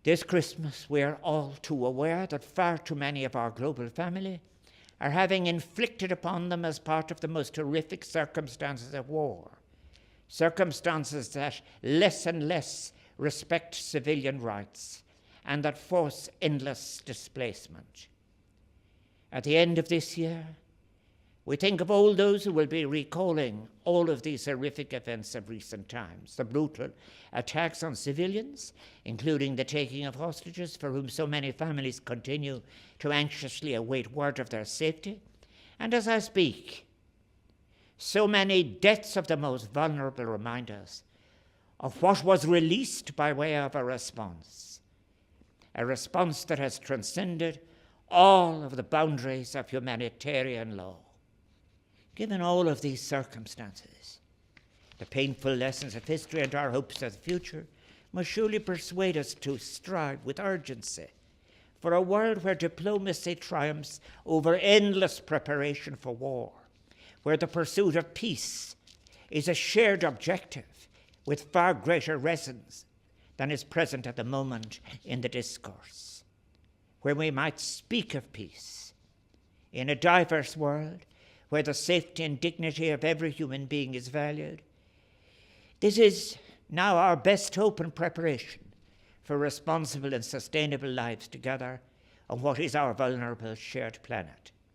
This Christmas, we are all too aware that far too many of our global family are having inflicted upon them as part of the most horrific circumstances of war, circumstances that less and less respect civilian rights and that force endless displacement. At the end of this year, we think of all those who will be recalling all of these horrific events of recent times, the brutal attacks on civilians, including the taking of hostages for whom so many families continue to anxiously await word of their safety, and as I speak, so many deaths of the most vulnerable remind us of what was released by way of a response that has transcended all of the boundaries of humanitarian law. Given all of these circumstances, the painful lessons of history and our hopes of the future must surely persuade us to strive with urgency for a world where diplomacy triumphs over endless preparation for war, where the pursuit of peace is a shared objective with far greater resonance than is present at the moment in the discourse, where we might speak of peace in a diverse world where the safety and dignity of every human being is valued. This is now our best hope and preparation for responsible and sustainable lives together on what is our vulnerable shared planet.